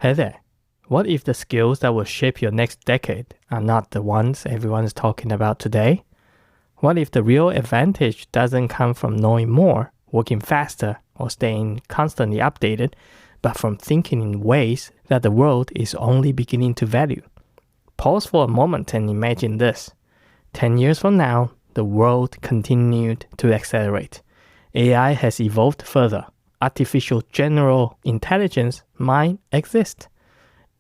Hey there. What if the skills that will shape your next decade are not the ones everyone is talking about today? What if the real advantage doesn't come from knowing more, working faster, or staying constantly updated, but from thinking in ways that the world is only beginning to value? Pause for a moment and imagine this. 10 years from now, the world continued to accelerate. AI has evolved further. Artificial general intelligence might exist.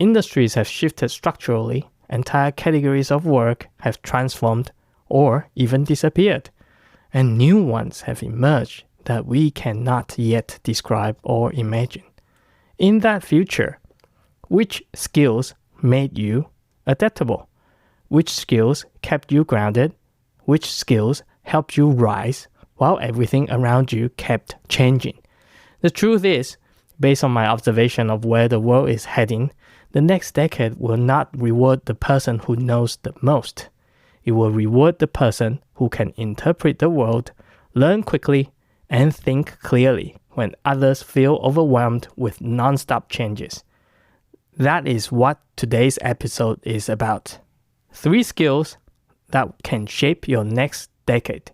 Industries have shifted structurally. Entire categories of work have transformed or even disappeared. And new ones have emerged that we cannot yet describe or imagine. In that future, which skills made you adaptable? Which skills kept you grounded? Which skills helped you rise while everything around you kept changing? The truth is, based on my observation of where the world is heading, the next decade will not reward the person who knows the most. It will reward the person who can interpret the world, learn quickly, and think clearly when others feel overwhelmed with non-stop changes. That is what today's episode is about. 3 skills that can shape your next decade.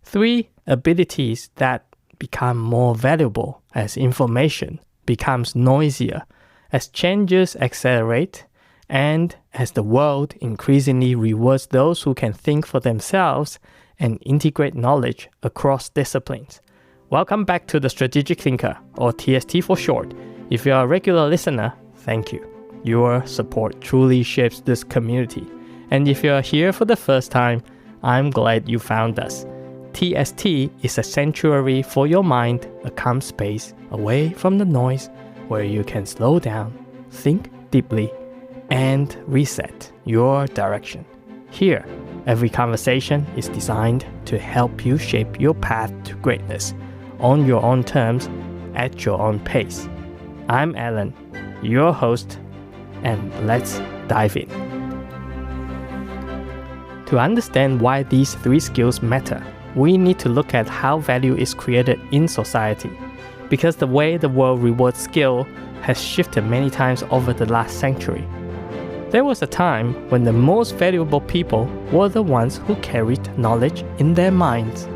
3 abilities that become more valuable as information becomes noisier, as changes accelerate, and as the world increasingly rewards those who can think for themselves and integrate knowledge across disciplines. Welcome back to The Strategic Thinker, or TST for short. If you're a regular listener, thank you. Your support truly shapes this community. And if you're here for the first time, I'm glad you found us. TST is a sanctuary for your mind, a calm space away from the noise where you can slow down, think deeply, and reset your direction. Here, every conversation is designed to help you shape your path to greatness on your own terms, at your own pace. I'm Alan, your host, and let's dive in. To understand why these 3 skills matter, we need to look at how value is created in society, because the way the world rewards skill has shifted many times over the last century. There was a time when the most valuable people were the ones who carried knowledge in their minds.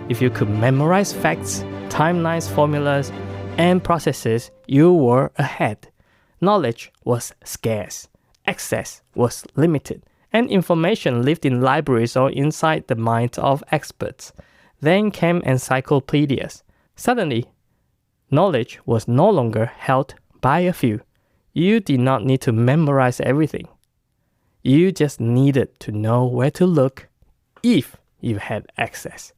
If you could memorize facts, timelines, formulas, and processes, you were ahead. Knowledge was scarce, access was limited, and information lived in libraries or inside the minds of experts. Then came encyclopedias. Suddenly, knowledge was no longer held by a few. You did not need to memorize everything. You just needed to know where to look if you had access.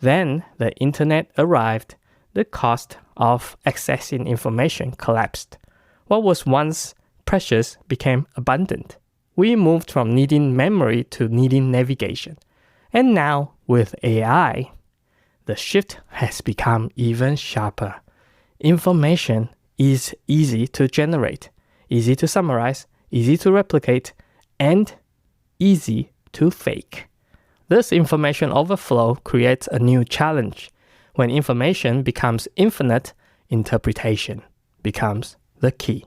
Then the internet arrived. The cost of accessing information collapsed. What was once precious became abundant. We moved from needing memory to needing navigation. And now, with AI, the shift has become even sharper. Information is easy to generate, easy to summarize, easy to replicate, and easy to fake. This information overflow creates a new challenge. When information becomes infinite, interpretation becomes the key.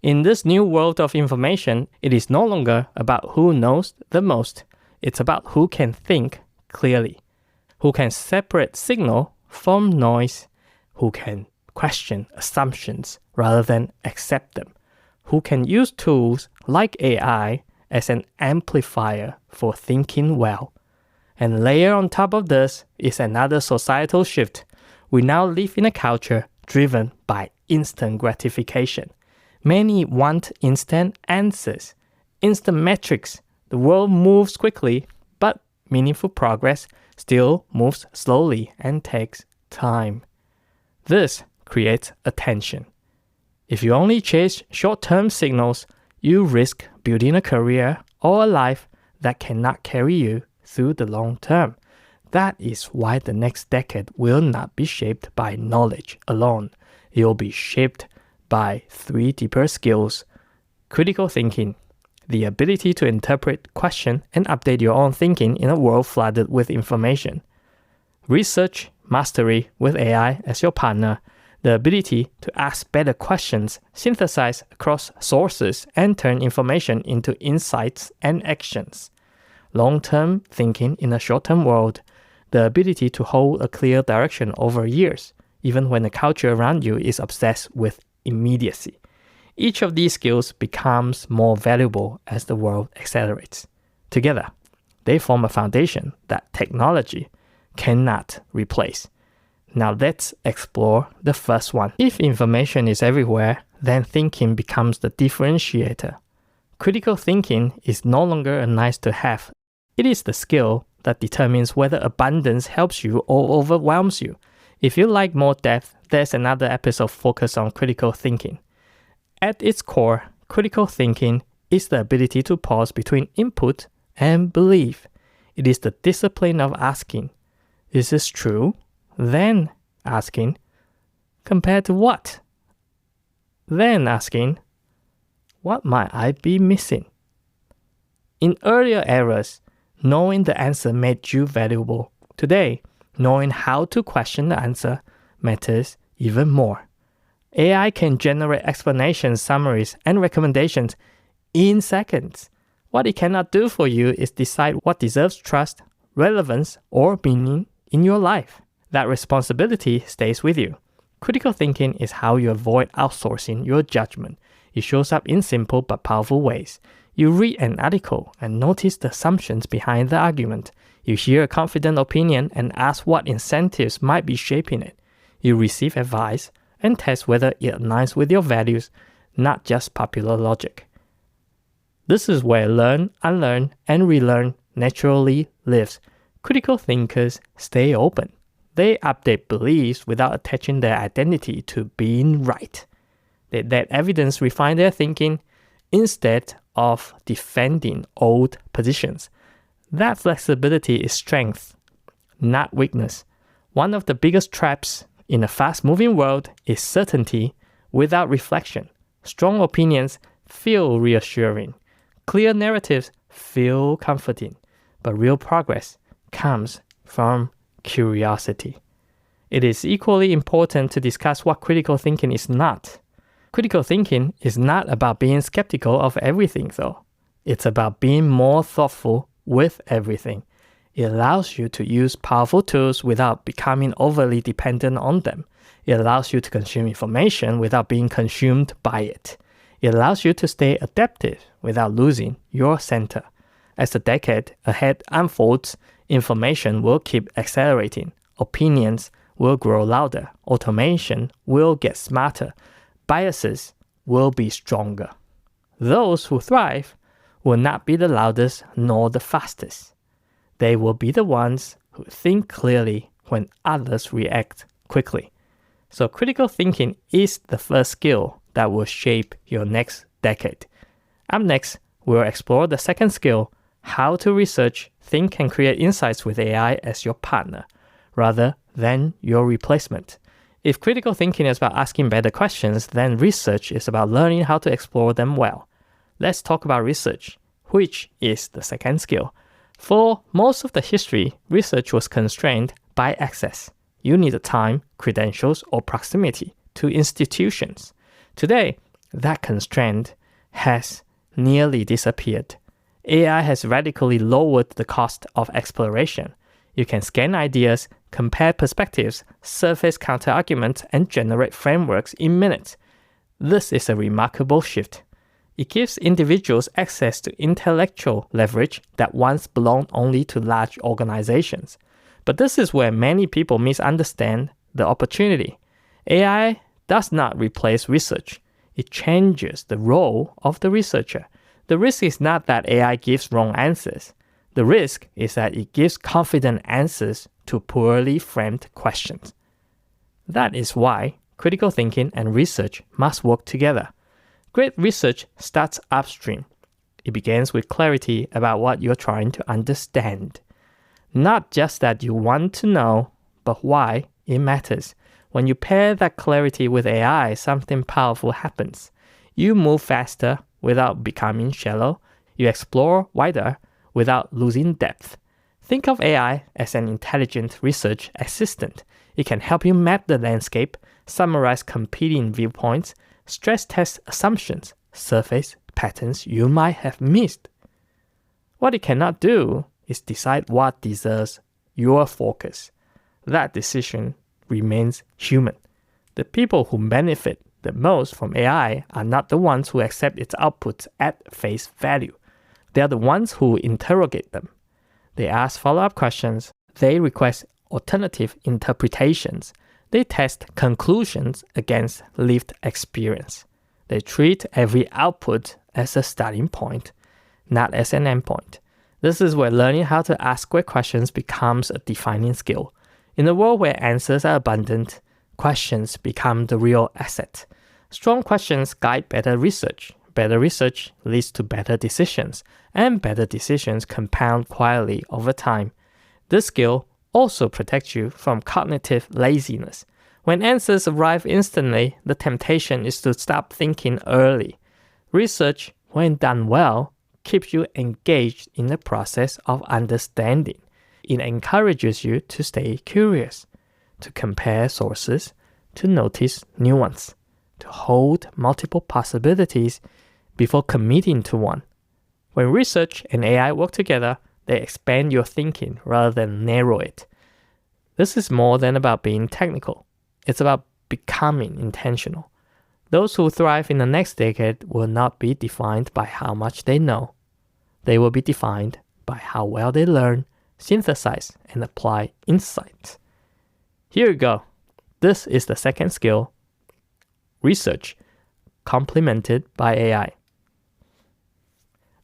In this new world of information, it is no longer about who knows the most. It's about who can think clearly, who can separate signal from noise, who can question assumptions rather than accept them, who can use tools like AI as an amplifier for thinking well. And layer on top of this is another societal shift. We now live in a culture driven by instant gratification. Many want instant answers, instant metrics. The world moves quickly, but meaningful progress still moves slowly and takes time. This creates a tension. If you only chase short-term signals, you risk building a career or a life that cannot carry you through the long term. That is why the next decade will not be shaped by knowledge alone. It will be shaped by 3 deeper skills: critical thinking, the ability to interpret, question, and update your own thinking in a world flooded with information; research mastery with AI as your partner, the ability to ask better questions, synthesize across sources, and turn information into insights and actions. Long-term thinking in a short-term world, the ability to hold a clear direction over years, even when the culture around you is obsessed with immediacy. Each of these skills becomes more valuable as the world accelerates. Together, they form a foundation that technology cannot replace. Now let's explore the first one. If information is everywhere, then thinking becomes the differentiator. Critical thinking is no longer a nice to have. It is the skill that determines whether abundance helps you or overwhelms you. If you like more depth, there's another episode focused on critical thinking. At its core, critical thinking is the ability to pause between input and belief. It is the discipline of asking, is this true? Then asking, compared to what? Then asking, what might I be missing? In earlier eras, knowing the answer made you valuable. Today, knowing how to question the answer matters even more. AI can generate explanations, summaries, and recommendations in seconds. What it cannot do for you is decide what deserves trust, relevance, or meaning in your life. That responsibility stays with you. Critical thinking is how you avoid outsourcing your judgment. It shows up in simple but powerful ways. You read an article and notice the assumptions behind the argument. You hear a confident opinion and ask what incentives might be shaping it. You receive advice and test whether it aligns with your values, not just popular logic. This is where learn, unlearn, and relearn naturally lives. Critical thinkers stay open. They update beliefs without attaching their identity to being right. They let evidence refine their thinking instead of defending old positions. That flexibility is strength, not weakness. One of the biggest traps in a fast-moving world is certainty without reflection. Strong opinions feel reassuring. Clear narratives feel comforting. But real progress comes from curiosity. It is equally important to discuss what critical thinking is not. Critical thinking is not about being skeptical of everything, though. It's about being more thoughtful with everything. It allows you to use powerful tools without becoming overly dependent on them. It allows you to consume information without being consumed by it. It allows you to stay adaptive without losing your center. As the decade ahead unfolds, information will keep accelerating. Opinions will grow louder. Automation will get smarter. Biases will be stronger. Those who thrive will not be the loudest nor the fastest. They will be the ones who think clearly when others react quickly. So critical thinking is the first skill that will shape your next decade. Up next, we'll explore the second skill, how to research, think, and create insights with AI as your partner, rather than your replacement. If critical thinking is about asking better questions, then research is about learning how to explore them well. Let's talk about research, which is the second skill. For most of the history, research was constrained by access. You needed time, credentials, or proximity to institutions. Today, that constraint has nearly disappeared. AI has radically lowered the cost of exploration. You can scan ideas, compare perspectives, surface counterarguments, and generate frameworks in minutes. This is a remarkable shift. It gives individuals access to intellectual leverage that once belonged only to large organizations. But this is where many people misunderstand the opportunity. AI does not replace research. It changes the role of the researcher. The risk is not that AI gives wrong answers. The risk is that it gives confident answers to poorly framed questions. That is why critical thinking and research must work together. Great research starts upstream. It begins with clarity about what you're trying to understand. Not just that you want to know, but why it matters. When you pair that clarity with AI, something powerful happens. You move faster without becoming shallow. You explore wider without losing depth. Think of AI as an intelligent research assistant. It can help you map the landscape, summarize competing viewpoints, stress test assumptions, surface patterns you might have missed. What it cannot do is decide what deserves your focus. That decision remains human. The people who benefit the most from AI are not the ones who accept its outputs at face value. They are the ones who interrogate them. They ask follow-up questions. They request alternative interpretations. They test conclusions against lived experience. They treat every output as a starting point, not as an endpoint. This is where learning how to ask great questions becomes a defining skill. In a world where answers are abundant, questions become the real asset. Strong questions guide better research. Better research leads to better decisions, and better decisions compound quietly over time. This skill also protects you from cognitive laziness. When answers arrive instantly, the temptation is to stop thinking early. Research, when done well, keeps you engaged in the process of understanding. It encourages you to stay curious, to compare sources, to notice nuance, to hold multiple possibilities before committing to one. When research and AI work together, they expand your thinking rather than narrow it. This is more than about being technical. It's about becoming intentional. Those who thrive in the next decade will not be defined by how much they know. They will be defined by how well they learn, synthesize, and apply insights. Here you go. This is the second skill, research, complemented by AI.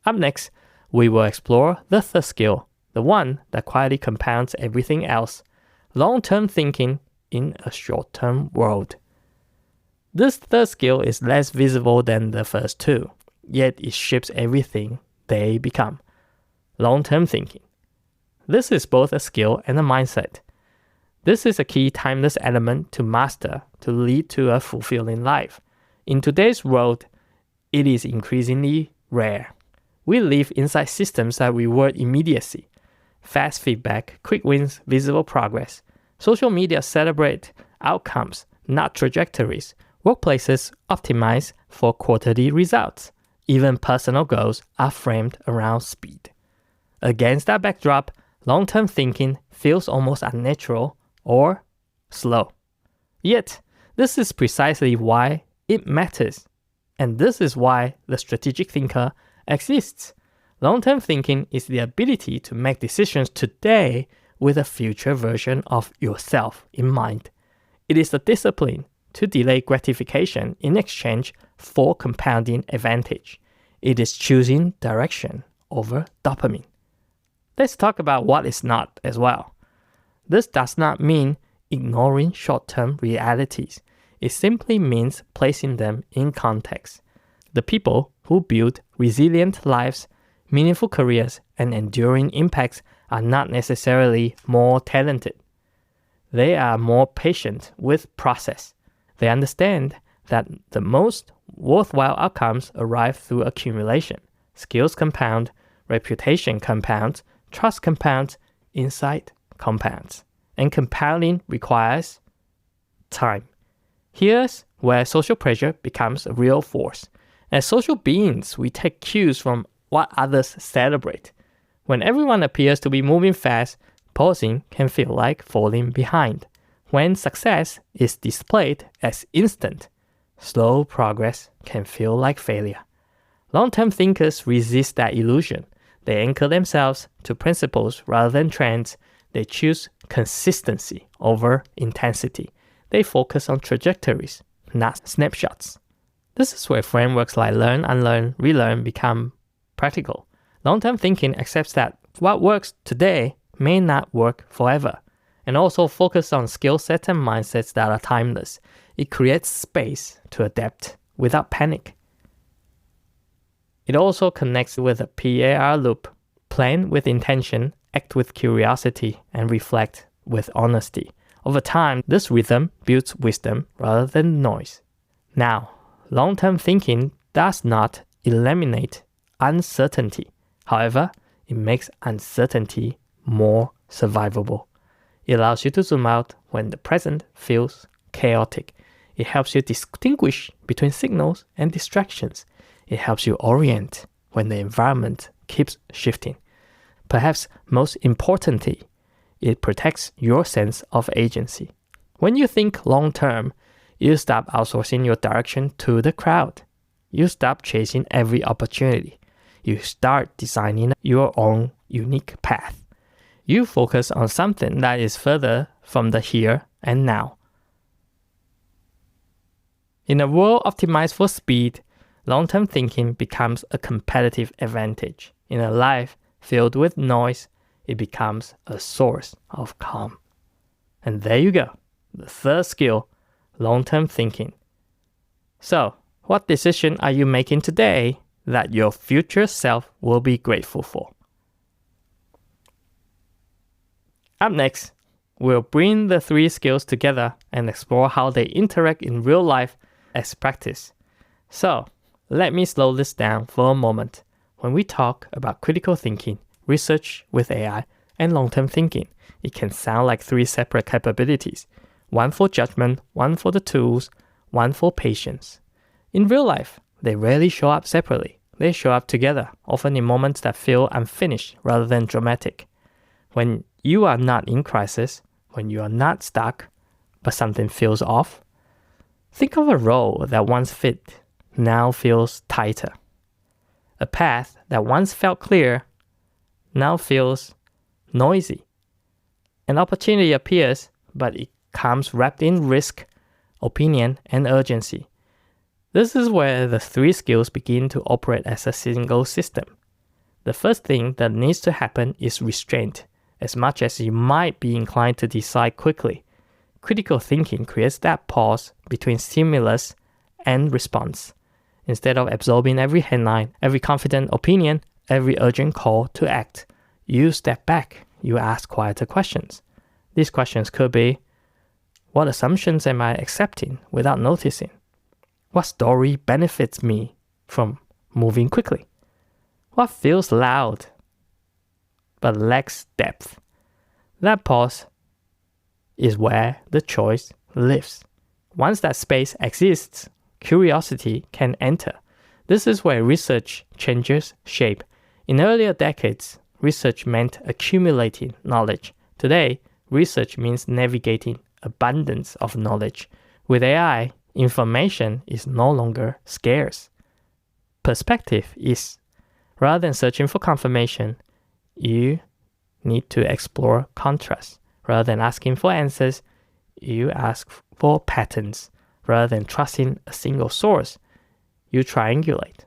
Up next, we will explore the third skill, the one that quietly compounds everything else, long-term thinking in a short-term world. This third skill is less visible than the first two, yet it shapes everything they become. Long-term thinking. This is both a skill and a mindset. This is a key timeless element to master to lead to a fulfilling life. In today's world, it is increasingly rare. We live inside systems that reward immediacy, fast feedback, quick wins, visible progress. Social media celebrate outcomes, not trajectories. Workplaces optimize for quarterly results. Even personal goals are framed around speed. Against that backdrop, long-term thinking feels almost unnatural or slow. Yet, this is precisely why it matters. And this is why the strategic thinker exists. Long-term thinking is the ability to make decisions today with a future version of yourself in mind. It is the discipline to delay gratification in exchange for compounding advantage. It is choosing direction over dopamine. Let's talk about what it's not as well. This does not mean ignoring short-term realities. It simply means placing them in context. The people who build resilient lives, meaningful careers, and enduring impacts are not necessarily more talented. They are more patient with process. They understand that the most worthwhile outcomes arrive through accumulation. Skills compound, reputation compounds, trust compounds, insight compounds. And compounding requires time. Here's where social pressure becomes a real force. As social beings, we take cues from what others celebrate. When everyone appears to be moving fast, pausing can feel like falling behind. When success is displayed as instant, slow progress can feel like failure. Long-term thinkers resist that illusion. They anchor themselves to principles rather than trends. They choose consistency over intensity. They focus on trajectories, not snapshots. This is where frameworks like learn, unlearn, relearn become practical. Long-term thinking accepts that what works today may not work forever, and also focus on skill sets and mindsets that are timeless. It creates space to adapt without panic. It also connects with a PAR loop. Plan with intention, act with curiosity, and reflect with honesty. Over time, this rhythm builds wisdom rather than noise. Now, long-term thinking does not eliminate uncertainty. However, it makes uncertainty more survivable. It allows you to zoom out when the present feels chaotic. It helps you distinguish between signals and distractions. It helps you orient when the environment keeps shifting. Perhaps most importantly, it protects your sense of agency. When you think long term, you stop outsourcing your direction to the crowd. You stop chasing every opportunity. You start designing your own unique path. You focus on something that is further from the here and now. In a world optimized for speed, long-term thinking becomes a competitive advantage. In a life filled with noise, it becomes a source of calm. And there you go, the third skill, long-term thinking. So, what decision are you making today that your future self will be grateful for? Up next, we'll bring the three skills together and explore how they interact in real life as practice. So, let me slow this down for a moment. When we talk about critical thinking, research with AI, and long-term thinking, it can sound like three separate capabilities. One for judgment, one for the tools, one for patience. In real life, they rarely show up separately. They show up together, often in moments that feel unfinished rather than dramatic. When you are not in crisis, when you are not stuck, but something feels off, think of a role that once fit, now feels tighter. A path that once felt clear, now feels noisy. An opportunity appears, but it comes wrapped in risk, opinion, and urgency. This is where the three skills begin to operate as a single system. The first thing that needs to happen is restraint. As much as you might be inclined to decide quickly, critical thinking creates that pause between stimulus and response. Instead of absorbing every headline, every confident opinion, every urgent call to act, you step back. You ask quieter questions. These questions could be, what assumptions am I accepting without noticing? What story benefits me from moving quickly? What feels loud but lacks depth? That pause is where the choice lives. Once that space exists, curiosity can enter. This is where research changes shape. In earlier decades, research meant accumulating knowledge. Today, research means navigating abundance of knowledge. With AI, information is no longer scarce. Perspective is. Rather than searching for confirmation, you need to explore contrast. Rather than asking for answers, you ask for patterns. Rather than trusting a single source, you triangulate.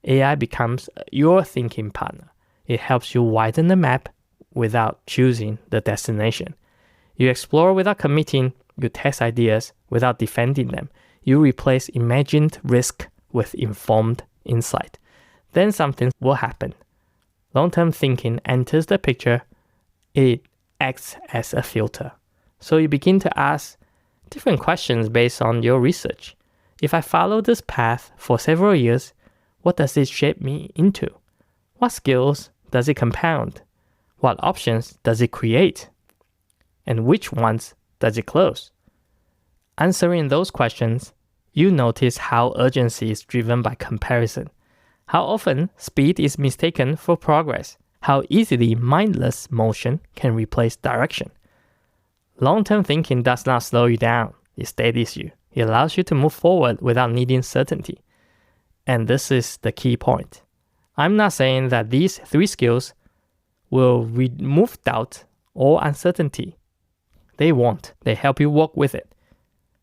AI becomes your thinking partner. It helps you widen the map without choosing the destination. You explore without committing. You test ideas without defending them. You replace imagined risk with informed insight. Then something will happen. Long-term thinking enters the picture. It acts as a filter. So you begin to ask different questions based on your research. If I follow this path for several years, what does it shape me into? What skills does it compound? What options does it create? And which ones does it close? Answering those questions, you notice how urgency is driven by comparison, how often speed is mistaken for progress, how easily mindless motion can replace direction. Long-term thinking does not slow you down, it steadies you. It allows you to move forward without needing certainty. And this is the key point. I'm not saying that these three skills will remove doubt or uncertainty. They won't. They help you walk with it.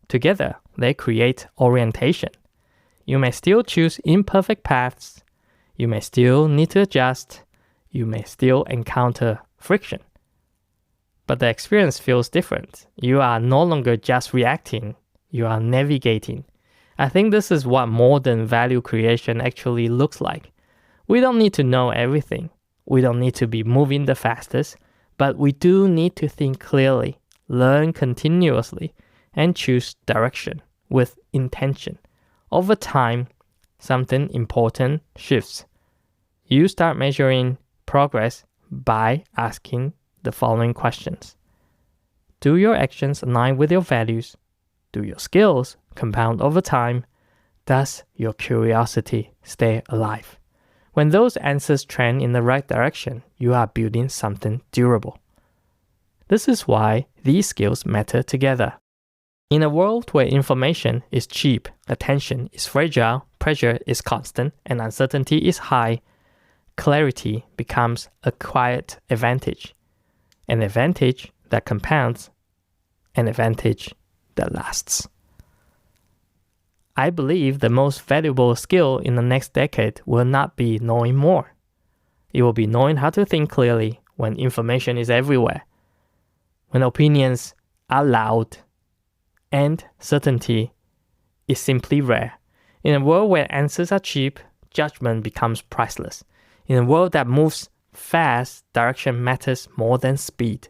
Together, they create orientation. You may still choose imperfect paths. You may still need to adjust. You may still encounter friction. But the experience feels different. You are no longer just reacting. You are navigating. I think this is what modern value creation actually looks like. We don't need to know everything. We don't need to be moving the fastest, but we do need to think clearly, learn continuously, and choose direction with intention. Over time, something important shifts. You start measuring progress by asking the following questions. Do your actions align with your values? Do your skills compound over time? Does your curiosity stay alive? When those answers trend in the right direction, you are building something durable. This is why these skills matter together. In a world where information is cheap, attention is fragile, pressure is constant, and uncertainty is high, clarity becomes a quiet advantage. An advantage that compounds, an advantage that lasts. I believe the most valuable skill in the next decade will not be knowing more. It will be knowing how to think clearly when information is everywhere, when opinions are loud, and certainty is simply rare. In a world where answers are cheap, judgment becomes priceless. In a world that moves fast, direction matters more than speed.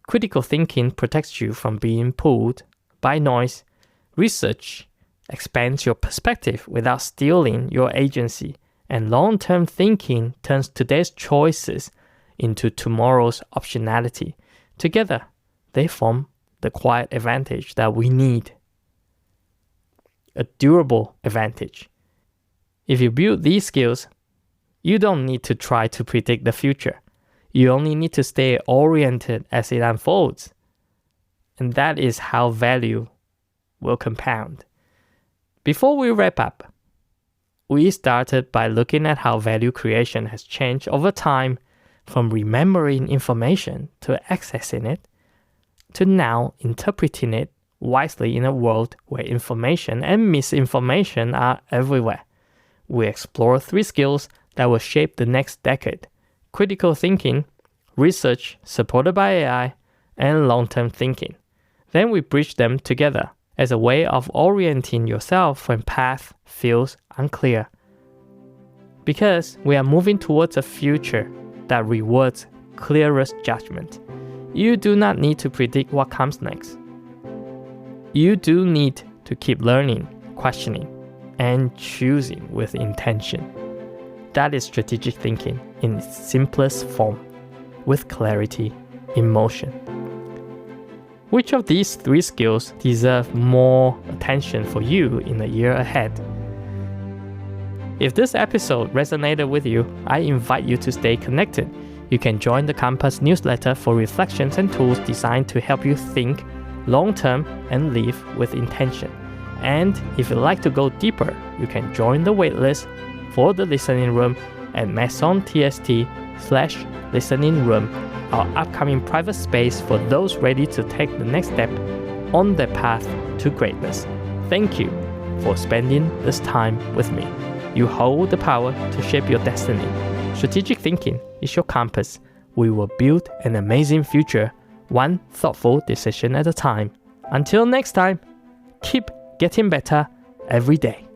Critical thinking protects you from being pulled by noise. Research expands your perspective without stealing your agency. And long-term thinking turns today's choices into tomorrow's optionality. Together, they form the quiet advantage that we need. A durable advantage. If you build these skills, you don't need to try to predict the future. You only need to stay oriented as it unfolds. And that is how value will compound. Before we wrap up, we started by looking at how value creation has changed over time, from remembering information to accessing it, to now interpreting it wisely in a world where information and misinformation are everywhere. We explore 3 skills that will shape the next decade: critical thinking, research supported by AI, and long-term thinking. Then we bridge them together as a way of orienting yourself when path feels unclear. Because we are moving towards a future that rewards clearest judgment. You do not need to predict what comes next. You do need to keep learning, questioning, and choosing with intention. That is strategic thinking in its simplest form, with clarity in motion. Which of these 3 skills deserve more attention for you in the year ahead? If this episode resonated with you, I invite you to stay connected. You can join the Compass newsletter for reflections and tools designed to help you think long-term and live with intention. And if you'd like to go deeper, you can join the waitlist for the listening room at masontst/listening room, our upcoming private space for those ready to take the next step on their path to greatness. Thank you for spending this time with me. You hold the power to shape your destiny. Strategic thinking is your compass. We will build an amazing future, one thoughtful decision at a time. Until next time, keep getting better every day.